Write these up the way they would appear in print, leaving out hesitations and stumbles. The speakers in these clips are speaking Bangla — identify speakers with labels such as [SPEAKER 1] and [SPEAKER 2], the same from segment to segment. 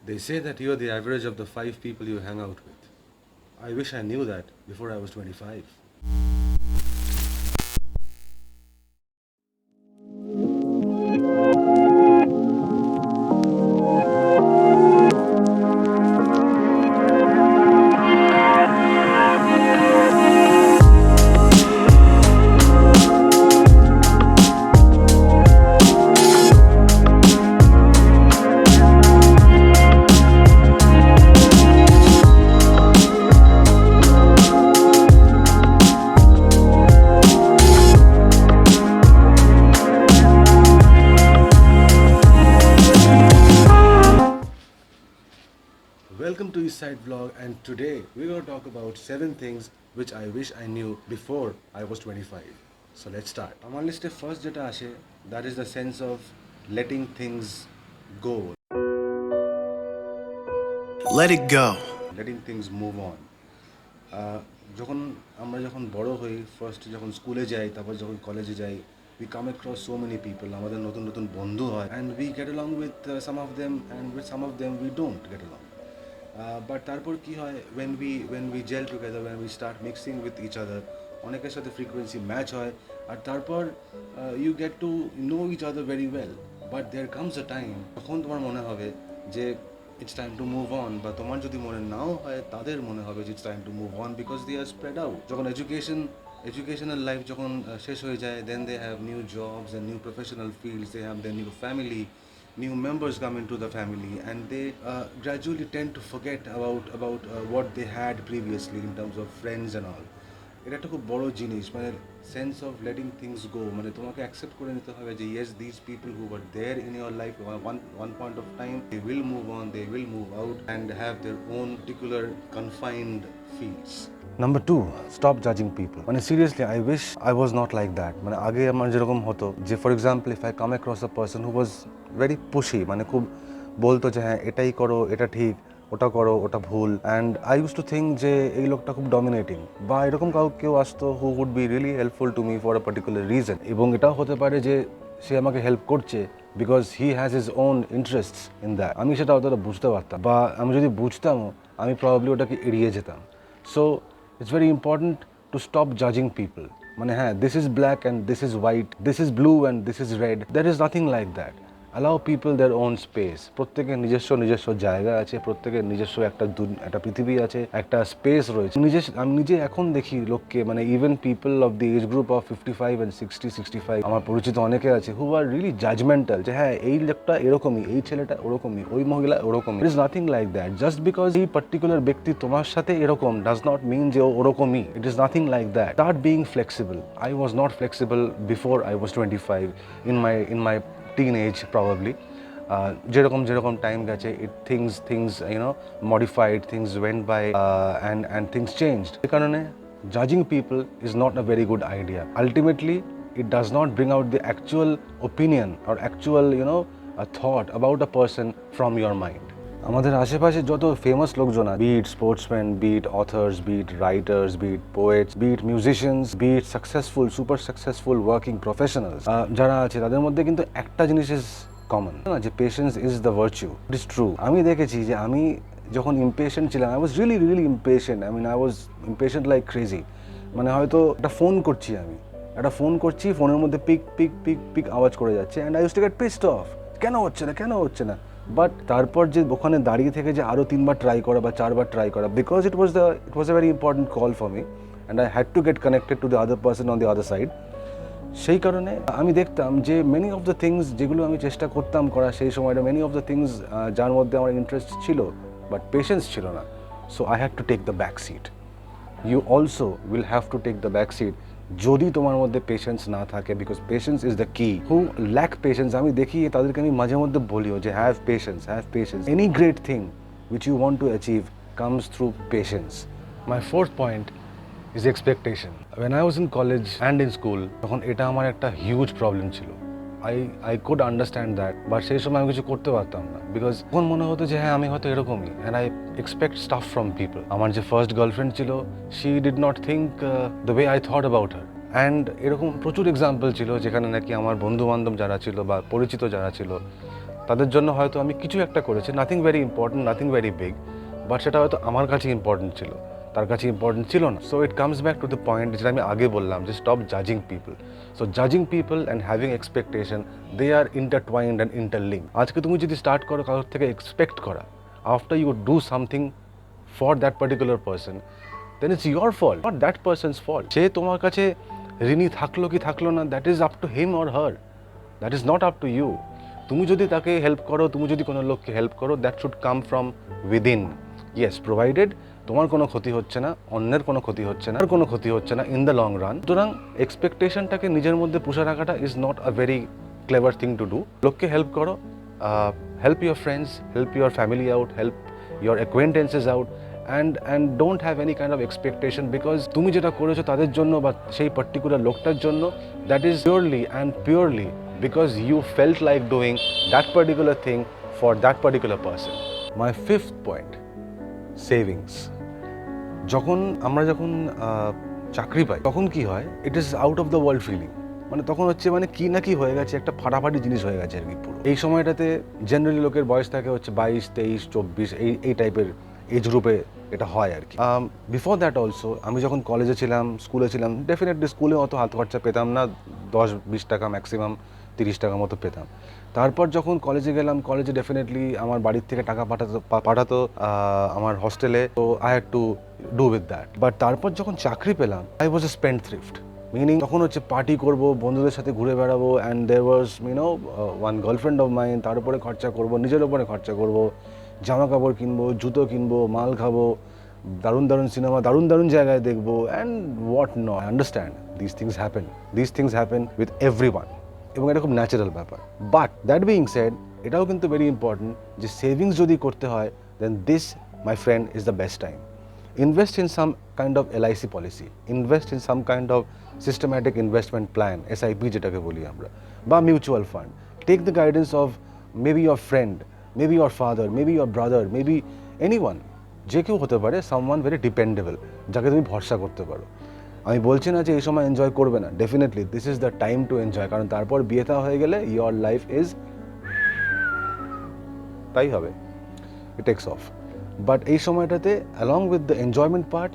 [SPEAKER 1] They say that you're the average of the 5 people you hang out with. I wish I knew that before I was 25. Welcome to East Side Vlog, and today we're going to talk about 7 things which I wish I knew before I was 25. So let's start. আমার লিস্টে ফার্স্ট যেটা আসে, that is the sense of letting things go,
[SPEAKER 2] Let it go.
[SPEAKER 1] letting things move on. যখন আমরা যখন বড় হই, ফার্স্ট যখন স্কুলে যাই, তারপর যখন কলেজে যাই, we come across so many people, আমাদের নতুন নতুন বন্ধু হয়, and we get along with some of them, and with some of them we don't get along. But তারপর কি হয়, when we gel together, when we start mixing with each other, অনেকের সাথে frequency match হয়, আর তারপর you get to know each other very well. But there comes a time তখন তোমার মনে হবে যে it's time to move on, বা তোমার যদি মনে নাও হয় তাদের মনে হবে যে it's time to move on because they are spread out. যখন educational life যখন শেষ হয়ে যায়, then they have new jobs and new professional fields, they have their new family, new members come into the family, and they gradually tend to forget about what they had previously in terms of friends and all. এটা একটা খুব বড় জিনিস, মানে sense of letting things go, মানে তোমাকে অ্যাকসেপ্ট করে নিতে হবে যে yes, this people who were there in your life one point of time, they will move on, they will move out and have their own particular confined fields. Number 2, stop জাজিং পিপল। মানে seriously I wish I was not like that. মানে আগে আমার যেরকম হতো যে, for example, if I come across a person who was very pushy, মানে খুব বলতো যে হ্যাঁ এটাই করো, এটা ঠিক, ওটা করো, ওটা ভুল, and I use to think যে এই লোকটা খুব ডমিনেটিং, বা এরকম কেউ আসতো who would be really helpful to me for a particular reason, এবং এটাও হতে পারে যে সে আমাকে হেল্প করছে because he has his own interests in that. আমি সেটা অতটা বুঝতে পারতাম, বা আমি যদি বুঝতামও আমি প্রবাবলি ওটাকে এড়িয়ে যেতাম। So it's very important to stop জাজিং পিপল। মানে হ্যাঁ, this is black and this is white, this is blue and this is red, there is nothing like that. Allow people their own space. প্রত্যেকের নিজস্ব জায়গা আছে, প্রত্যেকের নিজস্ব একটা পৃথিবী আছে, একটা স্পেস রয়েছে। আমি নিজে এখন দেখি লোককে, মানে even people of the age group of 55 and 65, আমার পরিচিত অনেকে আছে হু আর রিয়েলি জাজমেন্টাল, যে হ্যাঁ এই লোকটা এরকমই, এই ছেলেটা ওরকমই, ওই মহিলা ওরকমই। It is nothing like that. Just because এই পার্টিকুলার ব্যক্তি তোমার সাথে এরকম ডাজ নট মিন যে ও ওরকমই। It is nothing like that. Start being flexible. I was not flexible before I was 25 in my teenage probably. যেরকম টাইম গেছে, things modified, things went by, and things changed. এই কারণে judging people is not a very good idea. Ultimately it does not bring out the actual opinion or actual a thought about a person from your mind. আমাদের আশেপাশে যত ফেমাস লোকজন আছে, be it sportsman, be it authors, be it writers, be it poets, be it musicians, be it successful, super successful working professionals, যারা আছে তাদের মধ্যে কিন্তু একটা জিনিস ইজ কমন, না, যে patience is the virtue. It is true. আমি দেখেছি যে আমি যখন ইমপেশেন্ট ছিলাম, I was really impatient. I was impatient like crazy. মানে হয়তো একটা ফোন করছি, ফোনের মধ্যে পিক পিক পিক পিক আওয়াজ করে যাচ্ছে, and I use to get pissed of, কেন হচ্ছে না। বাট তারপর যে ওখানে দাঁড়িয়ে থেকে যে আরও 3বার ট্রাই করা বা 4বার ট্রাই করা, because it was a very important call for me, and I had to get connected to the other person on the other side. সেই কারণে আমি দেখতাম যে মেনি অফ দ্য থিংস যেগুলো আমি চেষ্টা করতাম করা সেই সময়টা, মেনি অফ দ্য থিংস যার মধ্যে আমার ইন্টারেস্ট ছিল বাট পেশেন্স ছিল না, so I had to take the back seat. You also will have to take the back seat যদি তোমার মধ্যে পেশেন্স না থাকে, বিকজ পেশেন্স ইজ দ্য কি। হু ল্যাক পেশেন্স, আমি দেখি তাদেরকে আমি মাঝে মধ্যে বলিও যে have patience. Any great thing which you want to achieve comes through patience. My fourth point is expectation. When I was in college and in school, তখন এটা আমার একটা হিউজ প্রবলেম ছিল। I could understand that, but সেই সময় আমি কিছু করতে পারতাম না, বিকজ তখন মনে হতো যে হ্যাঁ আমি হয়তো এরকমই, and I expect stuff from people. আমার যে ফার্স্ট গার্লফ্রেন্ড ছিল, she did not think the way I thought about her. And এরকম প্রচুর এক্সাম্পল ছিল যেখানে নাকি আমার বন্ধু বান্ধব যারা ছিল বা পরিচিত যারা ছিল, তাদের জন্য হয়তো আমি কিছু একটা করেছি, nothing very important, nothing very big, but সেটা হয়তো আমার কাছে ইম্পর্টেন্ট ছিল, তার কাছে ইম্পর্টেন্ট ছিল না। So it comes back to the point যেটা আমি আগে বললাম, যে স্টপ জাজিং পিপল। সো জাজিং people and having expectation, they are intertwined and interlink. আজকে তুমি যদি স্টার্ট করো কারোর থেকে এক্সপেক্ট করা, after you do something for that particular person, then it's your fault, not that person's fault. সে তোমার কাছে ঋণী থাকলো কি থাকলো না, that is up to him or her, that is not up to you. তুমি যদি তাকে হেল্প করো, তুমি যদি কোনো লোককে হেল্প করো, that should come from within. Yes, provided তোমার কোনো ক্ষতি হচ্ছে না, অন্যের কোনো ক্ষতি হচ্ছে না, আর কোনো ক্ষতি হচ্ছে না ইন দ্য লং রান। সুতরাং এক্সপেকটেশনটাকে নিজের মধ্যে পুষে রাখাটা is not a very clever thing to do. লোককে হেল্প করো, help your friends, help your family out, help your acquaintances out, and don't have any kind of expectation, because তুমি যেটা করেছো তাদের জন্য বা সেই পার্টিকুলার লোকটার জন্য, that is purely and purely because you felt like doing that particular thing for that particular person. My fifth point, savings. যখন চাকরি পাই তখন কি হয়, it is out of the world feeling. মানে তখন হচ্ছে মানে কি না কি হয়ে গেছে, একটা ফাটাফাটি জিনিস হয়ে গেছে আর কি পুরো। এই সময়টাতে জেনারেলি লোকের বয়স থাকে হচ্ছে 22, 23, 24, এই টাইপের এজ গ্রুপে এটা হয় আর কি। বিফোর দ্যাট অলসো, আমি যখন কলেজে ছিলাম, স্কুলে ছিলাম, ডেফিনেটলি স্কুলে অত হাত খরচা পেতাম না, 10-20 টাকা ম্যাক্সিমাম, 30 টাকা মতো পেতাম। তারপর যখন কলেজে গেলাম, কলেজে ডেফিনেটলি আমার বাড়ির থেকে টাকা পাঠাতো আমার হস্টেলে, তো I had to do with that. But তারপর যখন চাকরি পেলাম, I was a spendthrift, meaning তখন হচ্ছে পার্টি করবো, বন্ধুদের সাথে ঘুরে বেড়াবো, and there was one girlfriend of mine, তার উপরে খরচা করবো, নিজের উপরে খরচা করবো, জামা কাপড় কিনবো, জুতো কিনবো, মাল খাবো, দারুণ দারুণ সিনেমা, দারুণ দারুণ জায়গায় দেখবো, and what not. I understand this things happen with everyone, এবং এটা খুব ন্যাচারাল ব্যাপার। বাট দ্যাট বিং সেড, এটাও কিন্তু ভেরি ইম্পর্টেন্ট যে সেভিংস যদি করতে হয়, then this my friend is the best time. Invest in some kind of LIC policy, invest in some kind of systematic investment plan, SIP যেটাকে বলি আমরা, বা mutual fund. Take the guidance of maybe your friend, maybe your father, maybe your brother, maybe anyone, যে কেউ হতে পারে, সামওয়ান ভেরি ডিপেন্ডেবল, যাকে তুমি ভরসা করতে পারো। আমি বলছি না যে এই সময় এনজয় করবে না, definitely this is the time to enjoy, কারণ তারপর বিয়ে থা হয়ে গেলে ইয়োর লাইফ ইজ তাই হবে, ইট টেক্স অফ। বাট এই সময়টাতে along with the enjoyment part,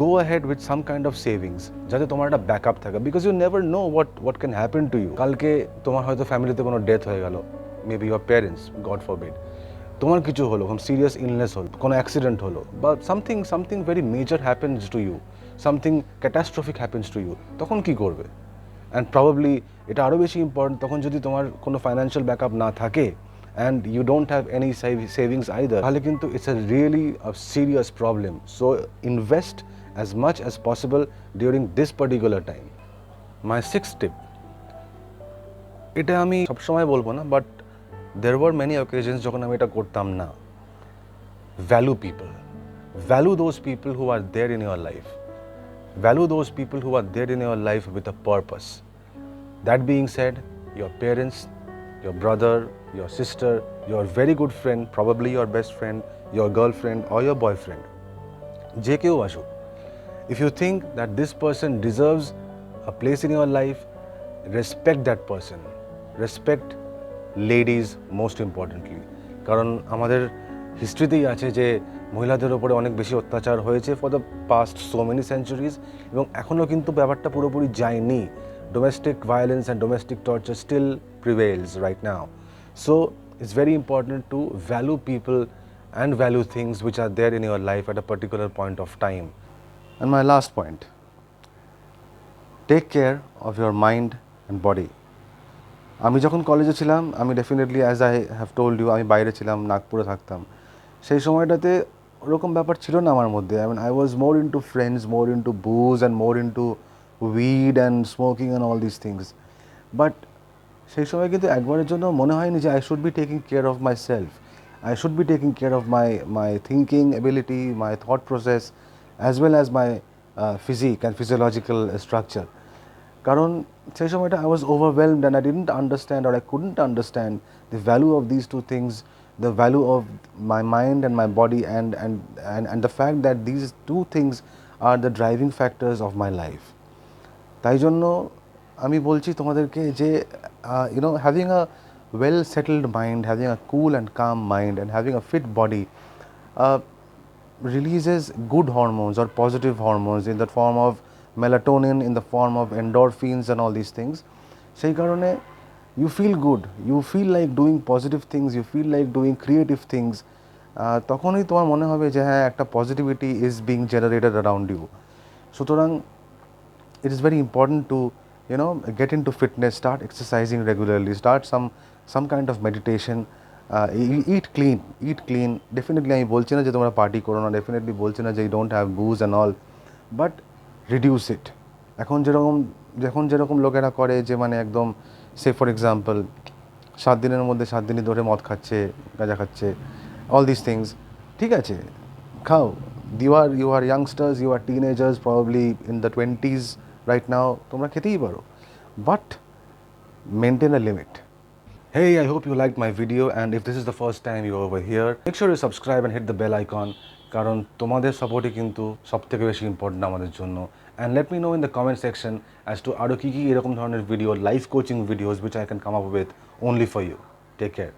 [SPEAKER 1] go ahead with some kind of savings, যাতে তোমার একটা ব্যাকআপ থাকে, because you never know what can happen to you. কালকে তোমার হয়তো ফ্যামিলিতে কোনো ডেথ হয়ে গেল, maybe your parents, God forbid, তোমার কিছু হলো, কোনো সিরিয়াস ইলনেস হলো, কোনো অ্যাক্সিডেন্ট হলো, বা something very major happens to you, something catastrophic happens to you, তখন কি করবে? অ্যান্ড প্রবাবলি এটা আরও বেশি ইম্পর্টেন্ট, তখন যদি তোমার কোনো ফাইন্যান্সিয়াল ব্যাকআপ না থাকে and you don't have any savings either, তাহলে কিন্তু it's a really serious problem. So invest as much as possible during this particular time. My sixth tip, এটা আমি সবসময় বলবো না, but there were many occasions যখন আমি এটা করতাম না। Value people. Value those people who are there in your life. Value those people who are there in your life with a purpose. That being said, your parents, your brother, your sister, your very good friend, probably your best friend, your girlfriend or your boyfriend, যে কেউ আসুক, if you think that this person deserves a place in your life, respect that person. Respect ladies most importantly, কারণ আমাদের হিস্ট্রিতেই আছে যে মহিলাদের ওপরে অনেক বেশি অত্যাচার হয়েছে for the past so many centuries, এবং এখনও কিন্তু ব্যাপারটা পুরোপুরি যায়নি। Domestic violence and domestic torture still prevails right now. So it's very important to value people and value things which are there in your life at a particular point of time. And my last point, take care of your mind and body. আমি যখন কলেজে ছিলাম, আমি definitely as I have told you, আমি বাইরে ছিলাম, নাগপুরে থাকতাম। সেই সময়টাতে ওরকম ব্যাপার ছিল না আমার মধ্যে। I was more into friends, more into booze and more into weed and smoking and all these things. But সেই সময় কিন্তু একবারের জন্য মনে হয়নি যে I should be taking care of myself. I should be taking care of my thinking ability, my thought process, as well as my physique and physiological structure. কারণ সেই সময়টা I was overwhelmed and I didn't understand, or I couldn't understand the value of these two things, the value of my mind and my body, and the fact that these two things are the driving factors of my life. তাই জন্য আমি বলছি তোমাদেরকে যে having a well settled mind, having a cool and calm mind, and having a fit body uh, releases good hormones or positive hormones in the form of melatonin, in the form of endorphins and all these things. সেই কারণে you feel good, you feel like doing positive things, you feel like doing creative things. তখনই তোমার মনে হবে যে হ্যাঁ একটা positivity is being generated around you. সুতরাং it is very important to get into fitness, start exercising regularly, start some kind of meditation, eat clean. Definitely আমি বলছি না যে তোমরা পার্টি করো না, ডেফিনেটলি বলছি না যে you don't have booze and all, but reduce it. এখন যেরকম লোকেরা করে যে মানে একদম সে ফর এক্সাম্পল 7 দিনের মধ্যে 7 দিনই ধরে মদ খাচ্ছে, গাঁজা খাচ্ছে, অল দিস থিংস। ঠিক আছে, খাও, you are youngsters, you are teenagers, probably in the 20s right now, তোমরা খেতেই পারো, but maintain a limit. Hey, I hope you liked my video, and if this is the first time you're over here, make sure you subscribe and hit the bell icon, কারণ তোমাদের সাপোর্টই কিন্তু সবথেকে বেশি ইম্পর্টেন্ট আমাদের জন্য। And let me know in the comment section as to আরও কী কী এরকম ধরনের video, life coaching videos which I can come up with only for you. Take care.